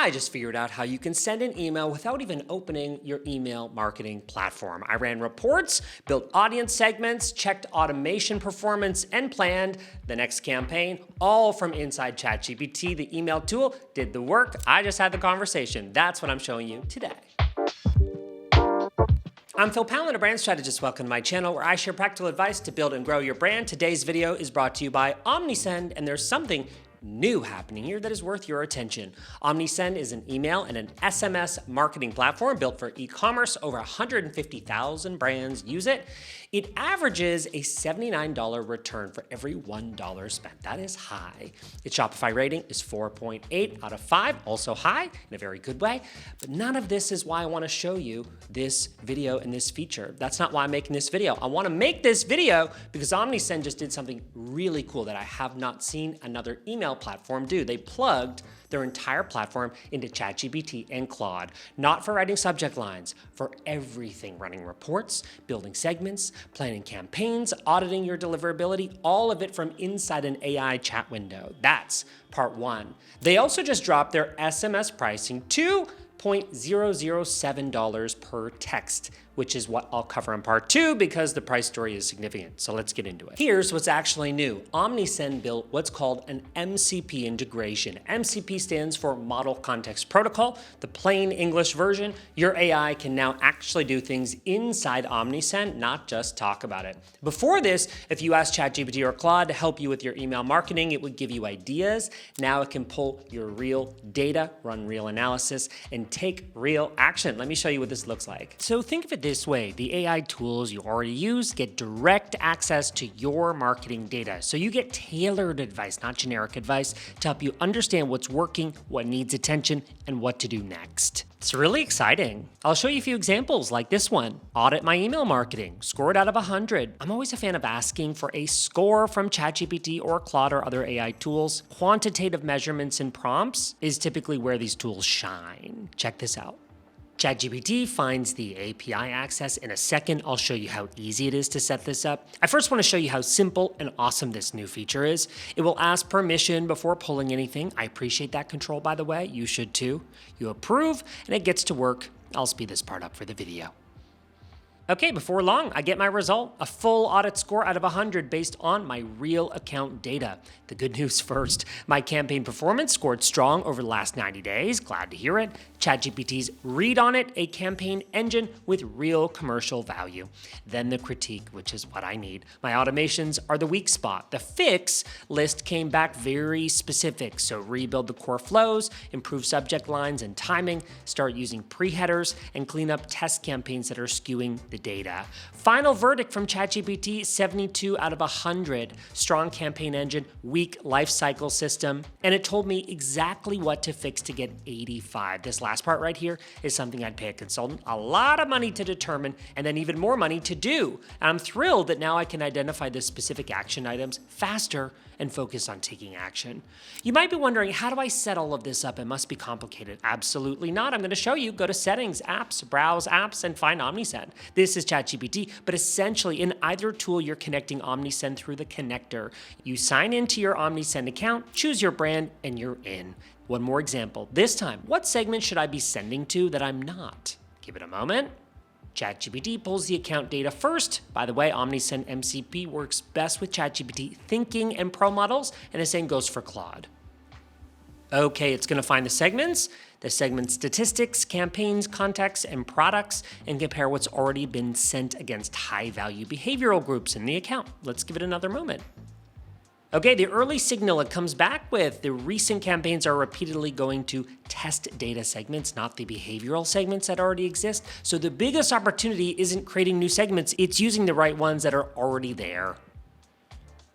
I just figured out how you can send an email without even opening your email marketing platform. I ran reports, built audience segments, checked automation performance, and planned the next campaign, all from inside ChatGPT. The email tool did the work. I just had the conversation. That's what I'm showing you today. I'm Pallen, a brand strategist. Welcome to my channel where I share practical advice to build and grow your brand. Today's video is brought to you by Omnisend, and there's something new happening here that is worth your attention. Omnisend is an email and an SMS marketing platform built for e-commerce. Over 150,000 brands use it. It averages a $79 return for every $1 spent. That is high. Its Shopify rating is 4.8 out of 5, also high in a very good way. But none of this is why I want to show you this video and this feature. That's not why I'm making this video. I want to make this video because Omnisend just did something really cool that I have not seen another email platform do. They plugged their entire platform into ChatGPT and Claude, not for writing subject lines, for everything, running reports, building segments, planning campaigns, auditing your deliverability, all of it from inside an AI chat window. That's part one. They also just dropped their SMS pricing to $0.007 per text, which is what I'll cover in part two because the price story is significant. So let's get into it. Here's what's actually new. Omnisend built what's called an MCP integration. MCP stands for Model Context Protocol. The plain English version, your AI can now actually do things inside Omnisend, not just talk about it. Before this, if you asked ChatGPT or Claude to help you with your email marketing, it would give you ideas. Now it can pull your real data, run real analysis, and take real action. Let me show you what this looks like. So think of it this way. The AI tools you already use get direct access to your marketing data. So you get tailored advice, not generic advice, to help you understand what's working, what needs attention, and what to do next. It's really exciting. I'll show you a few examples like this one. Audit my email marketing, score it out of 100. I'm always a fan of asking for a score from ChatGPT or Claude or other AI tools. Quantitative measurements and prompts is typically where these tools shine. Check this out. ChatGPT finds the API access in a second. I'll show you how easy it is to set this up. I first want to show you how simple and awesome this new feature is. It will ask permission before pulling anything. I appreciate that control, by the way. You should too. You approve, and it gets to work. I'll speed this part up for the video. Okay, before long, I get my result, a full audit score out of 100 based on my real account data. The good news first, my campaign performance scored strong over the last 90 days. Glad to hear it. ChatGPT's read on it, a campaign engine with real commercial value. Then the critique, which is what I need. My automations are the weak spot. The fix list came back very specific, so rebuild the core flows, improve subject lines and timing, start using pre-headers, and clean up test campaigns that are skewing the data. Final verdict from ChatGPT, 72 out of 100. Strong campaign engine, weak lifecycle system, and it told me exactly what to fix to get 85. This last part right here is something I'd pay a consultant a lot of money to determine and then even more money to do. And I'm thrilled that now I can identify the specific action items faster and focus on taking action. You might be wondering, how do I set all of this up? It must be complicated. Absolutely not. I'm going to show you. Go to Settings, Apps, Browse Apps, and find Omnisend. This is ChatGPT, but essentially in either tool, you're connecting Omnisend through the connector. You sign into your Omnisend account, choose your brand, and you're in. One more example. This time, what segment should I be sending to that I'm not? Give it a moment. ChatGPT pulls the account data first. By the way, Omnisend MCP works best with ChatGPT thinking and pro models, and the same goes for Claude. Okay, it's going to find the segment statistics, campaigns, contexts, and products, and compare what's already been sent against high-value behavioral groups in the account. Let's give it another moment. Okay, the early signal it comes back with, the recent campaigns are repeatedly going to test data segments, not the behavioral segments that already exist. So the biggest opportunity isn't creating new segments, it's using the right ones that are already there.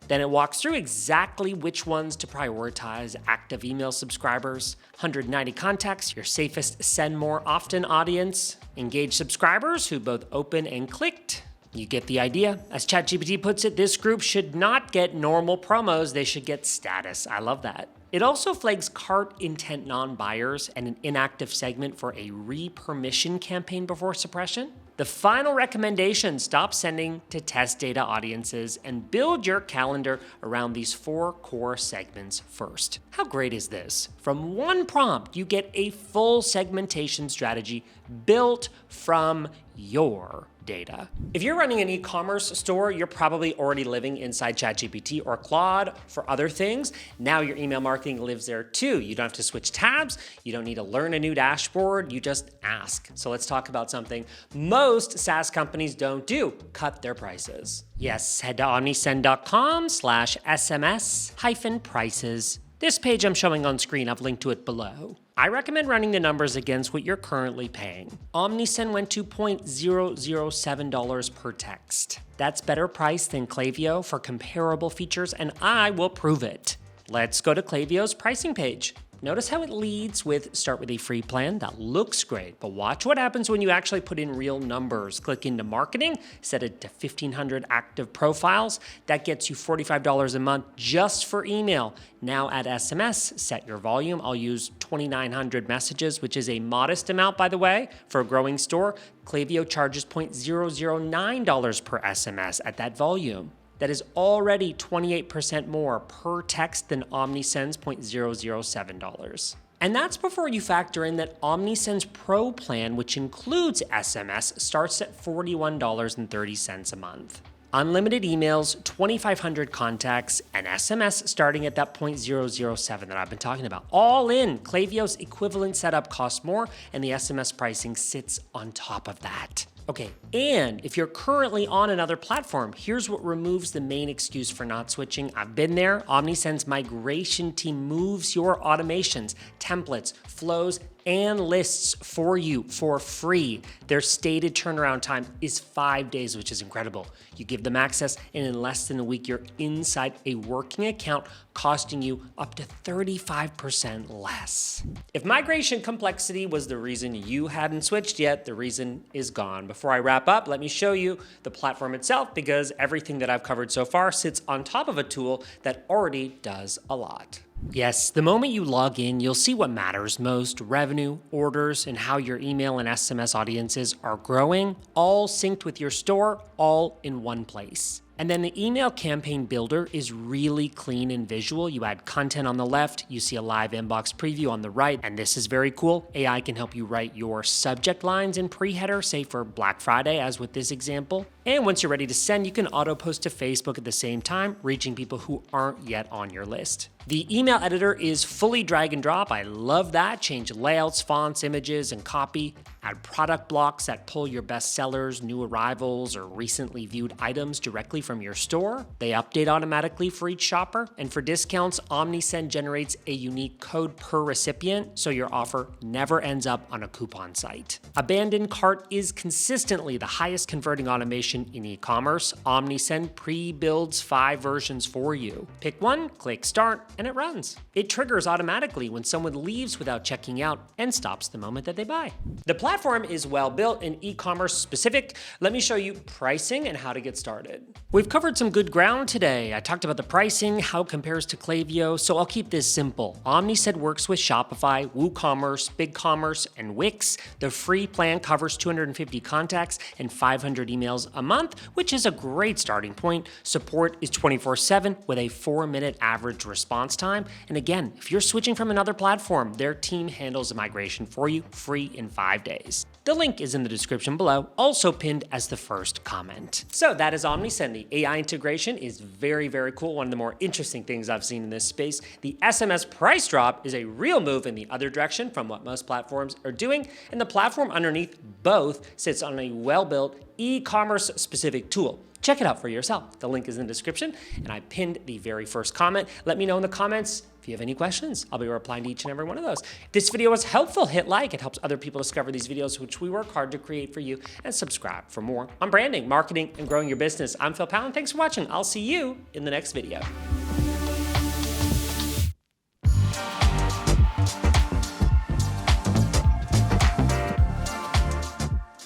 Then it walks through exactly which ones to prioritize: active email subscribers, 190 contacts, your safest send more often audience, engaged subscribers who both open and clicked. You get the idea. As ChatGPT puts it, this group should not get normal promos, they should get status. I love that. It also flags cart intent non-buyers and an inactive segment for a re-permission campaign before suppression. The final recommendation: stop sending to test data audiences and build your calendar around these 4 core segments first. How great is this? From one prompt, you get a full segmentation strategy built from your data. If you're running an e-commerce store, you're probably already living inside ChatGPT or Claude for other things. Now your email marketing lives there too. You don't have to switch tabs. You don't need to learn a new dashboard. You just ask. So let's talk about something most SaaS companies don't do: cut their prices. Yes, head to omnisend.com/SMS-prices. This page I'm showing on screen, I've linked to it below. I recommend running the numbers against what you're currently paying. Omnisend went to $0.007 per text. That's better price than Klaviyo for comparable features, and I will prove it. Let's go to Klaviyo's pricing page. Notice how it leads with start with a free plan. That looks great, but watch what happens when you actually put in real numbers. Click into marketing, set it to 1,500 active profiles. That gets you $45 a month just for email. Now add SMS, set your volume. I'll use 2,900 messages, which is a modest amount, by the way, for a growing store. Klaviyo charges $0.009 per SMS at that volume. That is already 28% more per text than Omnisend's $0.007. And that's before you factor in that Omnisend's Pro plan, which includes SMS, starts at $41.30 a month. Unlimited emails, 2,500 contacts, and SMS starting at that $0.007 that I've been talking about. All in, Klaviyo's equivalent setup costs more, and the SMS pricing sits on top of that. Okay, and if you're currently on another platform, here's what removes the main excuse for not switching. I've been there. Omnisend's migration team moves your automations, templates, flows, and lists for you for free. Their stated turnaround time is 5 days, which is incredible. You give them access, and in less than a week, you're inside a working account, costing you up to 35% less. If migration complexity was the reason you hadn't switched yet, the reason is gone. Before I wrap up, let me show you the platform itself, because everything that I've covered so far sits on top of a tool that already does a lot. Yes, the moment you log in, you'll see what matters most: revenue, orders, and how your email and SMS audiences are growing, all synced with your store, all in one place. And then the email campaign builder is really clean and visual. You add content on the left, you see a live inbox preview on the right, and this is very cool. AI can help you write your subject lines in pre-header, say for Black Friday, as with this example. And once you're ready to send, you can auto post to Facebook at the same time, reaching people who aren't yet on your list. The email editor is fully drag and drop. I love that. Change layouts, fonts, images, and copy. Add product blocks that pull your best sellers, new arrivals, or recently viewed items directly from your store. They update automatically for each shopper. And for discounts, Omnisend generates a unique code per recipient, so your offer never ends up on a coupon site. Abandoned cart is consistently the highest converting automation in e-commerce. Omnisend pre-builds 5 versions for you. Pick one, click start, and it runs. It triggers automatically when someone leaves without checking out and stops the moment that they buy. The platform is well built and e-commerce specific. Let me show you pricing and how to get started. We've covered some good ground today. I talked about the pricing, how it compares to Klaviyo, so I'll keep this simple. Omnisend works with Shopify, WooCommerce, BigCommerce, and Wix. The free plan covers 250 contacts and 500 emails a month, which is a great starting point. Support is 24/7 with a 4-minute average response time. And again, if you're switching from another platform, their team handles the migration for you free in 5 days. The link is in the description below, also pinned as the first comment. So that is Omnisend. The AI integration is very, very cool. One of the more interesting things I've seen in this space. The SMS price drop is a real move in the other direction from what most platforms are doing. And the platform underneath both sits on a well-built e-commerce specific tool. Check it out for yourself. The link is in the description, and I pinned the very first comment. Let me know in the comments if you have any questions. I'll be replying to each and every one of those. If this video was helpful, hit like. It helps other people discover these videos, which we work hard to create for you, and subscribe for more on branding, marketing, and growing your business. I'm Pallen. Thanks for watching. I'll see you in the next video.